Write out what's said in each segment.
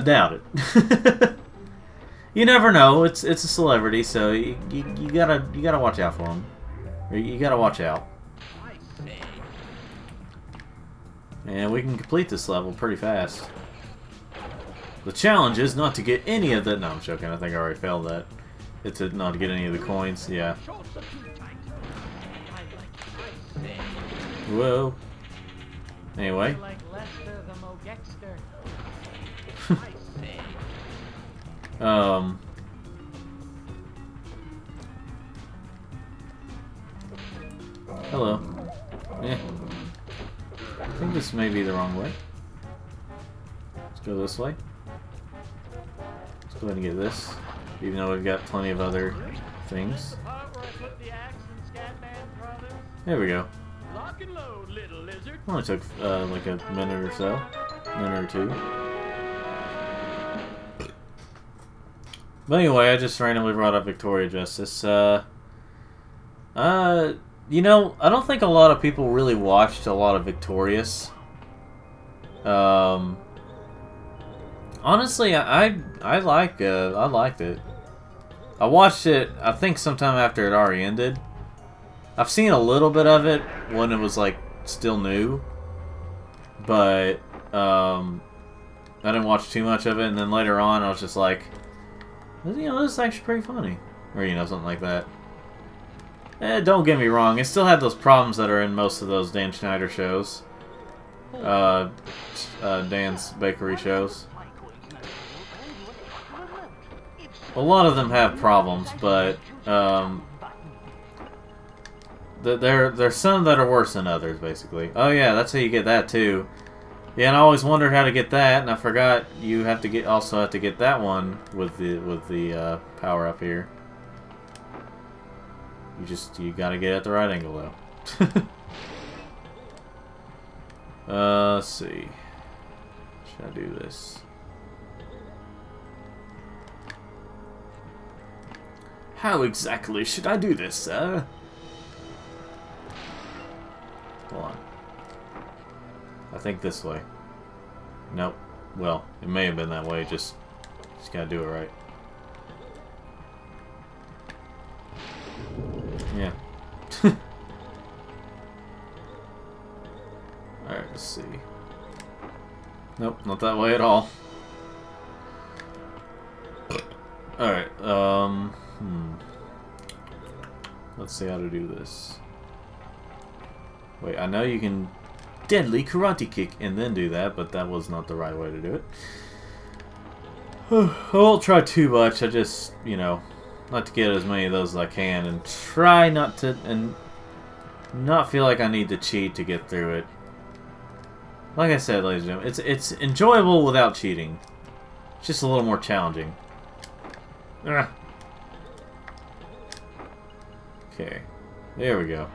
doubt it. You never know. It's a celebrity, so you gotta watch out for him. Or you gotta watch out. And we can complete this level pretty fast. The challenge is not to get any of the... No, I'm joking. I think I already failed that. It's not to get any of the coins. Yeah. Whoa. Anyway. Hello. Yeah. I think this may be the wrong way. Let's go this way. Let's go ahead and get this. Even though we've got plenty of other things. There we go. Only took like a minute or so. Minute or two. But anyway, I just randomly brought up Victoria Justice. You know, I don't think a lot of people really watched a lot of Victorious. Honestly, I liked it. I watched it, I think sometime after it already ended. I've seen a little bit of it when it was like still new, but I didn't watch too much of it. And then later on, I was just like, you know, this is actually pretty funny, or you know, something like that. Don't get me wrong, it still had those problems that are in most of those Dan Schneider shows, Dan's Bakery shows. A lot of them have problems, but there's some that are worse than others, basically. Oh yeah, that's how you get that too. Yeah, and I always wondered how to get that, and I forgot you have to also have to get that one with the power up here. You gotta get it at the right angle though. Let's see. Should I do this? How exactly should I do this, sir? Hold on. I think this way. Nope. Well, it may have been that way, just gotta do it right. Yeah. Alright, let's see. Nope, not that way at all. Alright, let's see how to do this. Wait, I know you can deadly karate kick and then do that, but that was not the right way to do it. I won't try too much, I just, you know, like to get as many of those as I can and try not to, and not feel like I need to cheat to get through it. Like I said, ladies and gentlemen, it's enjoyable without cheating. It's just a little more challenging. Ah. Okay, there we go.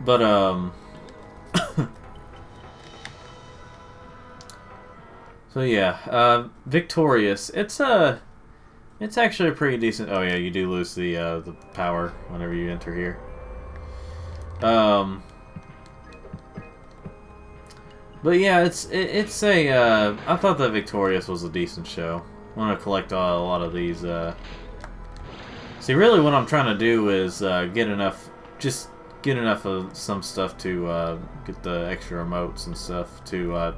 But so yeah, Victorious. It's actually a pretty decent. Oh yeah, you do lose the power whenever you enter here. But yeah, it's a. I thought that Victorious was a decent show. I want to collect a lot of these. See, really, what I'm trying to do is get enough of some stuff to get the extra remotes and stuff to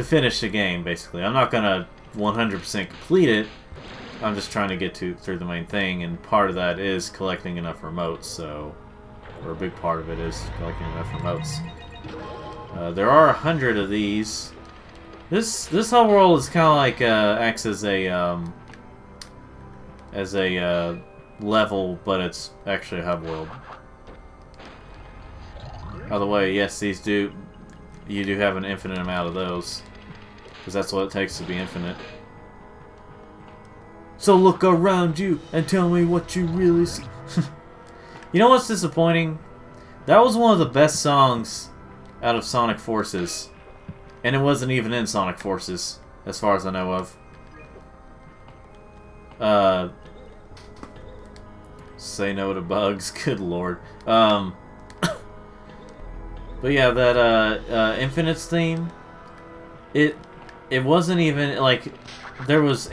finish the game. Basically, I'm not gonna 100% complete it. I'm just trying to get through the main thing, and part of that is collecting enough remotes. So, or a big part of it is collecting enough remotes. There are 100 of these. This whole world is kind of like acts as a level, but it's actually a hub world. By the way, yes, you do have an infinite amount of those, because that's what it takes to be infinite. So look around you and tell me what you really see. You know what's disappointing? That was one of the best songs out of Sonic Forces, and it wasn't even in Sonic Forces, as far as I know of. Say no to bugs, good lord. But yeah, that Infinite's theme, it wasn't even like there was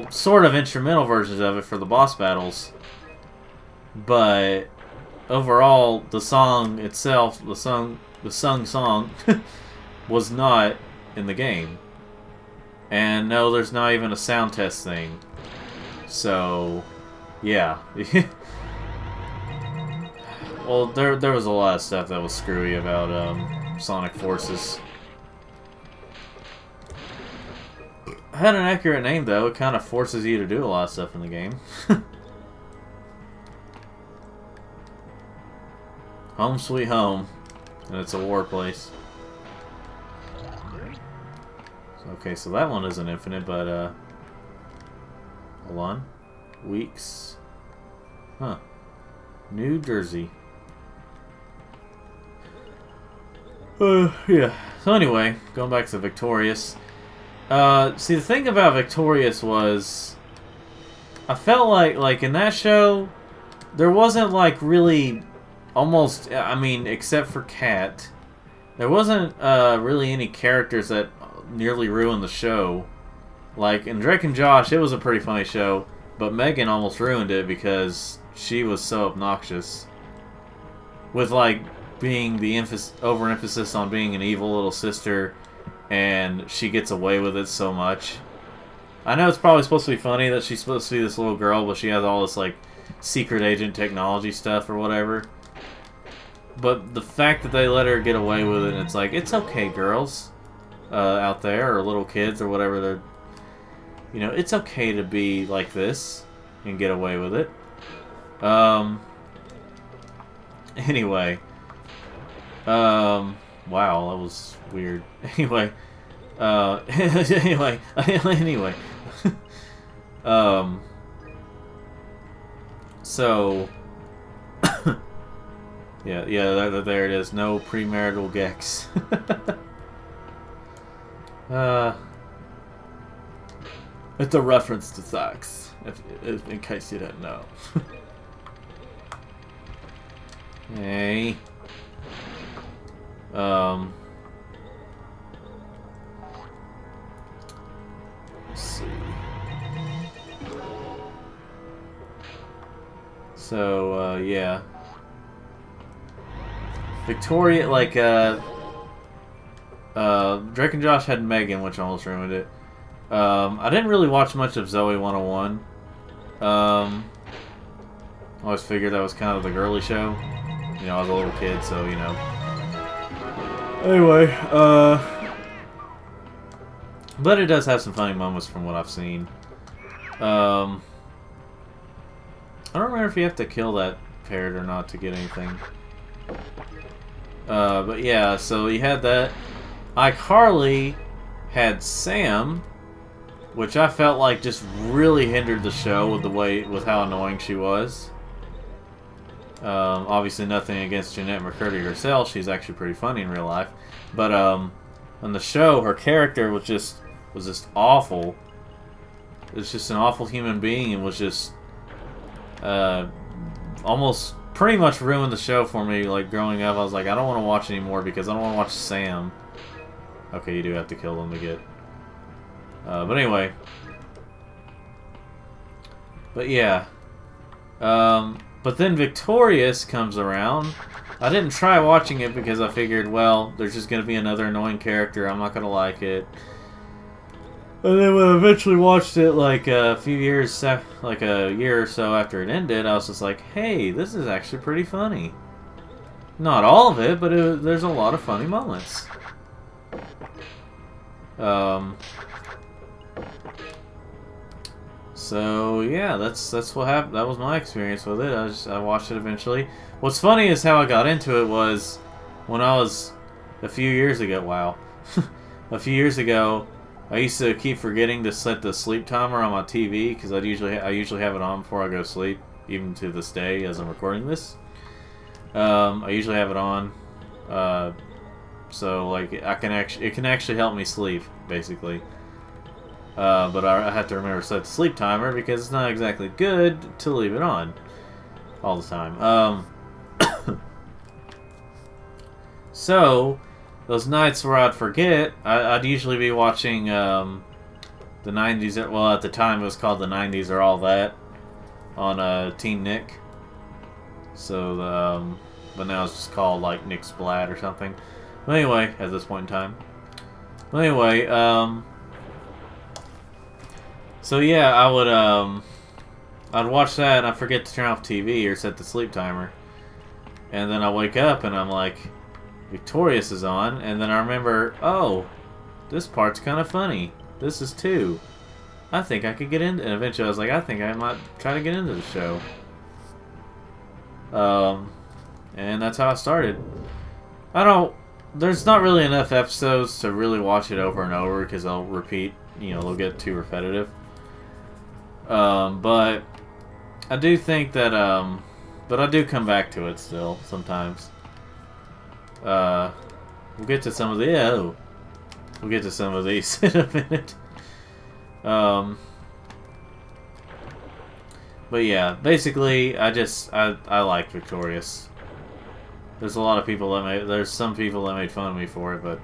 sort of instrumental versions of it for the boss battles, but overall the song itself, the sung song, was not in the game. And no, there's not even a sound test thing. So, yeah. Well, there was a lot of stuff that was screwy about Sonic Forces. It had an accurate name, though. It kind of forces you to do a lot of stuff in the game. Home sweet home. And it's a war place. Okay, so that one isn't infinite, but, hold on. Weeks. Huh. New Jersey. Yeah. So anyway, going back to Victorious. See, the thing about Victorious was, I felt like in that show, there wasn't like really, almost, I mean, except for Kat, there wasn't really any characters that nearly ruined the show. Like in Drake and Josh, it was a pretty funny show, but Megan almost ruined it because she was so obnoxious. With like being the overemphasis on being an evil little sister, and she gets away with it so much. I know it's probably supposed to be funny that she's supposed to be this little girl, but she has all this like secret agent technology stuff or whatever. But the fact that they let her get away with it, and it's like, it's okay, girls out there, or little kids, or whatever they're, you know, it's okay to be like this and get away with it. Anyway. Wow, that was weird. Anyway. Anyway. So. yeah, there it is. No premarital Gex. It's a reference to sex, if in case you didn't know. Hey. Let's see. So, yeah. Victoria, like, Drake and Josh had Megan, which almost ruined it. I didn't really watch much of Zoe 101. I always figured that was kind of the girly show. You know, I was a little kid, so, you know. Anyway, but it does have some funny moments from what I've seen. I don't remember if you have to kill that parrot or not to get anything. But yeah, so you had that. iCarly had Sam, which I felt like just really hindered the show with how annoying she was. Obviously nothing against Jeanette McCurdy herself. She's actually pretty funny in real life. But on the show, her character was just awful. It was just an awful human being, and was just almost pretty much ruined the show for me. Like growing up, I was like, I don't want to watch anymore because I don't want to watch Sam. Okay, you do have to kill them to get. But anyway. But yeah. But then Victorious comes around. I didn't try watching it because I figured, well, there's just going to be another annoying character. I'm not going to like it. And then when I eventually watched it, like a few years, like a year or so after it ended, I was just like, hey, this is actually pretty funny. Not all of it, but there's a lot of funny moments. So yeah, that's what happened. That was my experience with it. I watched it eventually. What's funny is how I got into it was when I was a few years ago. Wow, a few years ago, I used to keep forgetting to set the sleep timer on my TV because I usually have it on before I go to sleep, even to this day as I'm recording this. I usually have it on, so like it can actually help me sleep basically. But I have to remember to set the sleep timer because it's not exactly good to leave it on all the time. So, those nights where I'd forget, I'd usually be watching the 90s. Well, at the time it was called the 90s or All That on Teen Nick. So, but now it's just called like Nick Splat or something. But anyway, at this point in time. But anyway, so yeah, I'd watch that and I forget to turn off TV or set the sleep timer. And then I wake up and I'm like, Victorious is on, and then I remember, oh, this part's kind of funny. This is 2. I think I could get into, and eventually I was like, I think I might try to get into the show. And that's how I started. There's not really enough episodes to really watch it over and over because I'll repeat, they'll get too repetitive. But I do think that, but I do come back to it still sometimes. We'll get to some of the we'll get to some of these in a minute. But yeah, basically, I like Victorious. There's a lot of people there's some people that made fun of me for it, but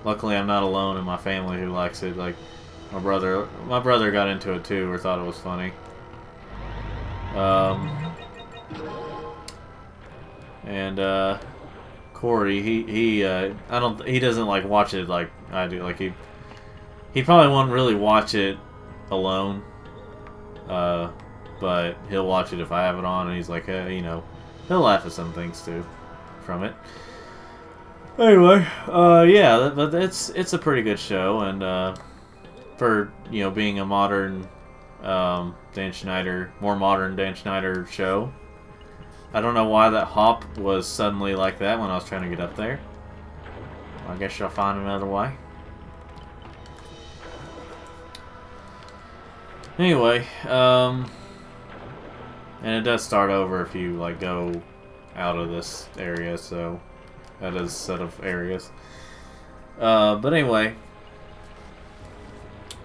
luckily I'm not alone in my family who likes it. Like my brother got into it too, or thought it was funny. And Corey, he doesn't like watch it like I do. Like he probably won't really watch it alone. But he'll watch it if I have it on, and he's like, hey, he'll laugh at some things too from it. Anyway, yeah, but it's a pretty good show, and for being a modern Dan Schneider, more modern Dan Schneider show. I don't know why that hop was suddenly like that when I was trying to get up there. I guess I'll find another way. Anyway, and it does start over if you like go out of this area, so that is a set of areas. But anyway,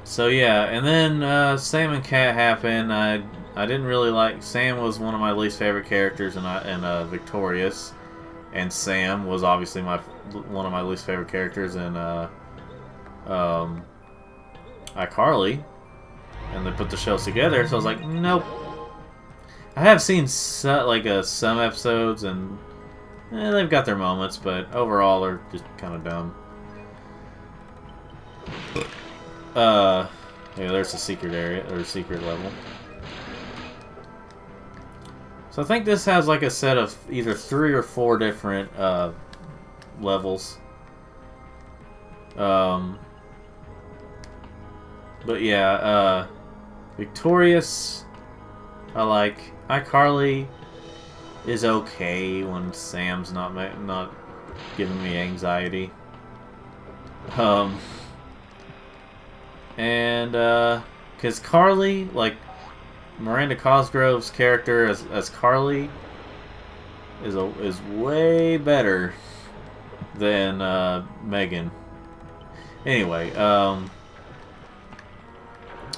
so yeah, and then Sam and Cat happened. I didn't really like Sam. Was one of my least favorite characters, and Victorious, and Sam was obviously one of my least favorite characters in iCarly, and they put the shows together. So I was like, nope. I have seen some episodes, and they've got their moments, but overall they're just kind of dumb. Yeah, there's a secret area or a secret level. So I think this has like a set of either 3 or 4 different levels. But yeah, Victorious, I like. iCarly is okay when Sam's not giving me anxiety. And because Carly, like Miranda Cosgrove's character as Carly is way better than Megan. Anyway,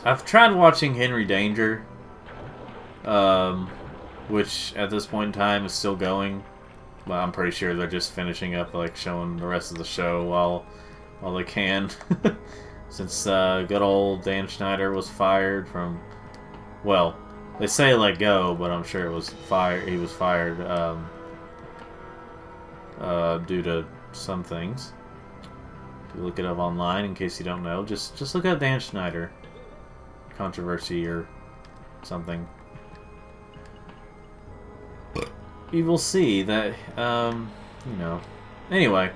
I've tried watching Henry Danger, which at this point in time is still going. But I'm pretty sure they're just finishing up, like showing the rest of the show while they can. Since good old Dan Schneider was fired from, well, they say let go, but I'm sure it was fired. He was fired due to some things. If you look it up online, in case you don't know, just look at Dan Schneider controversy or something. You will see that, Anyway,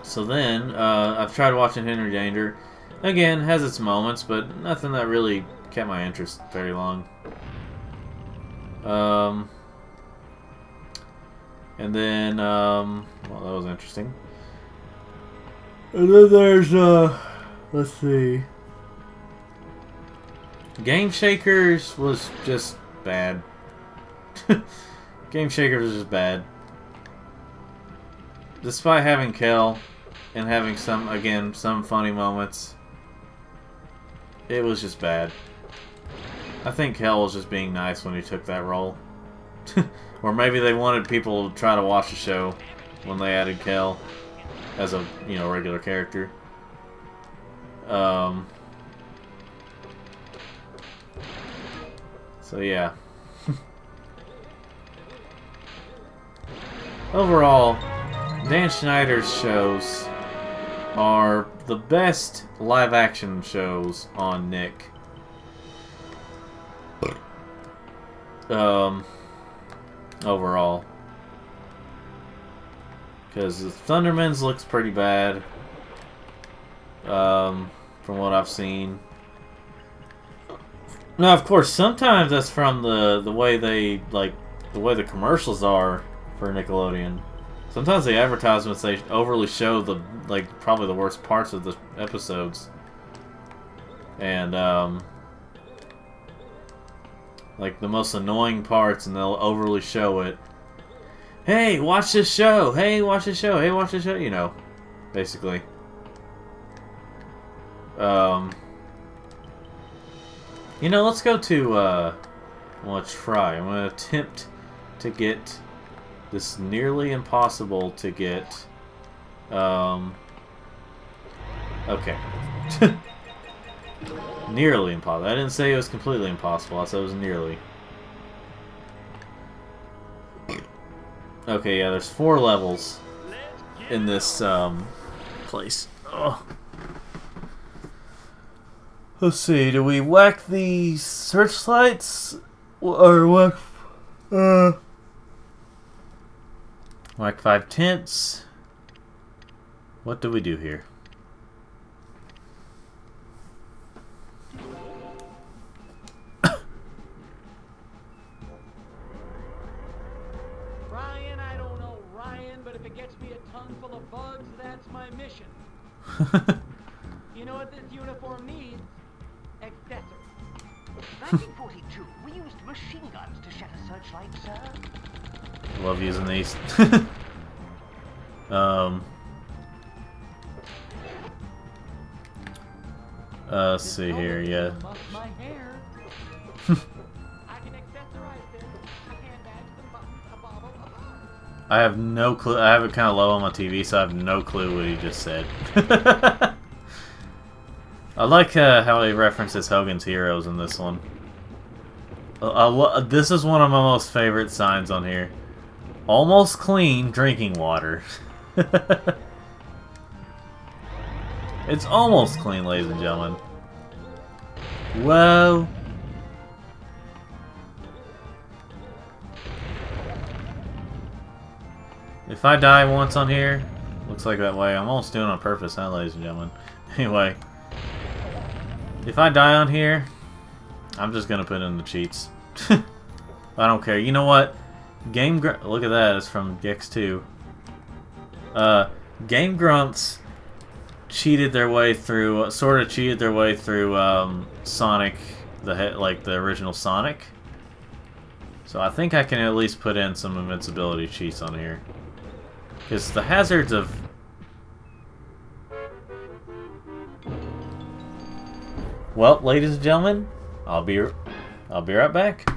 so then, I've tried watching Henry Danger. Again, has its moments, but nothing that really kept my interest very long. And then, well, that was interesting. And then there's, let's see. Game Shakers was just bad. Game Shakers was just bad. Despite having Kel and having some funny moments, it was just bad. I think Kel was just being nice when he took that role. Or maybe they wanted people to try to watch the show when they added Kel as a, you know, regular character. So yeah. Overall, Dan Schneider's shows are the best live-action shows on Nick. Overall. Because Thunderman's looks pretty bad. From what I've seen. Now, of course, sometimes that's from the way they, like, the way the commercials are for Nickelodeon. Sometimes the advertisements, they overly show the, like, probably the worst parts of the episodes. And, like, the most annoying parts, and they'll overly show it. Hey, watch this show! Hey, watch this show! Hey, watch this show! You know, basically. You know, let's go to, I'm gonna try. I'm gonna attempt to get this nearly impossible to get, okay. Nearly impossible. I didn't say it was completely impossible. I said it was nearly. Okay, yeah, there's 4 levels in this, place. Oh. Let's see, do we whack the searchlights? Or whack... Whack 5 tents? What do we do here? Ryan, I don't know Ryan, but if it gets me a ton full of bugs, that's my mission. You know what this uniform needs? Accessories. 1942, we used machine guns to shatter searchlights, sir. Love using these. Let's see here, yeah. My hair. I can accessorize this. A handbag, some buttons, a bauble, a bow. I have no clue. I have it kind of low on my TV, so I have no clue what he just said. I like how he references Hogan's Heroes in this one. This is one of my most favorite signs on here. Almost clean drinking water. It's almost clean, ladies and gentlemen. Whoa. If I die once on here, looks like that way. I'm almost doing it on purpose, huh, ladies and gentlemen? Anyway. If I die on here, I'm just gonna put in the cheats. I don't care. You know what? Look at that. It's from Gex 2. Game Grumps cheated their way through, sort of cheated their way through Sonic, like the original Sonic. So I think I can at least put in some invincibility cheats on here, because the hazards of well, ladies and gentlemen, I'll be right back.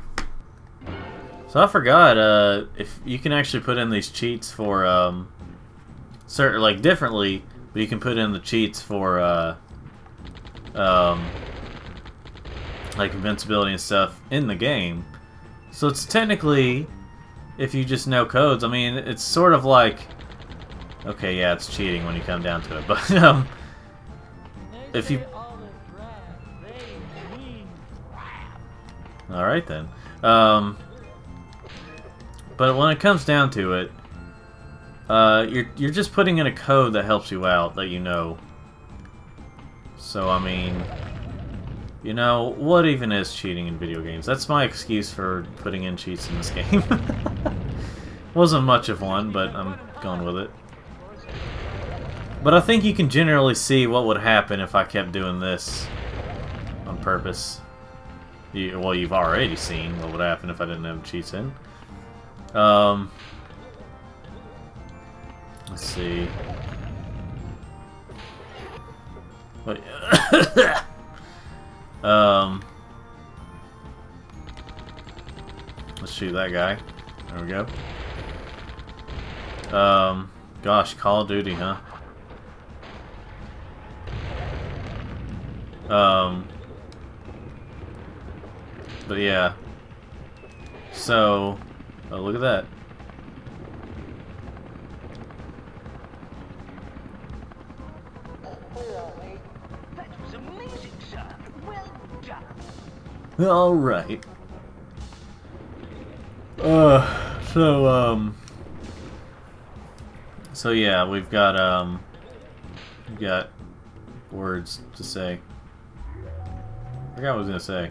So I forgot if you can actually put in these cheats for certain, like, differently, but you can put in the cheats for like invincibility and stuff in the game. So it's technically, if you just know codes, I mean, it's sort of like, okay, yeah, it's cheating when you come down to it, but if you alright then. But when it comes down to it, you're just putting in a code that helps you out, that you know. So, I mean, you know, what even is cheating in video games? That's my excuse for putting in cheats in this game. Wasn't much of one, but I'm going with it. But I think you can generally see what would happen if I kept doing this on purpose. Well, you've already seen what would happen if I didn't have cheats in. Let's see. Wait. Let's shoot that guy. There we go. Gosh, Call of Duty, huh? But yeah. So, oh, look at that. That was amazing, sir. Well done. All right. So yeah, we've got words to say. I forgot what I was gonna say.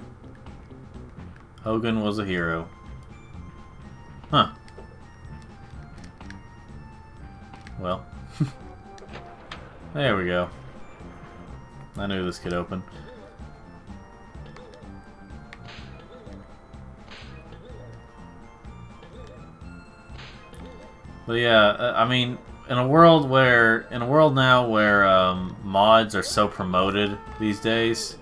Hogan was a hero. Huh. Well. There we go. I knew this could open. But yeah, I mean, in a world now where mods are so promoted these days,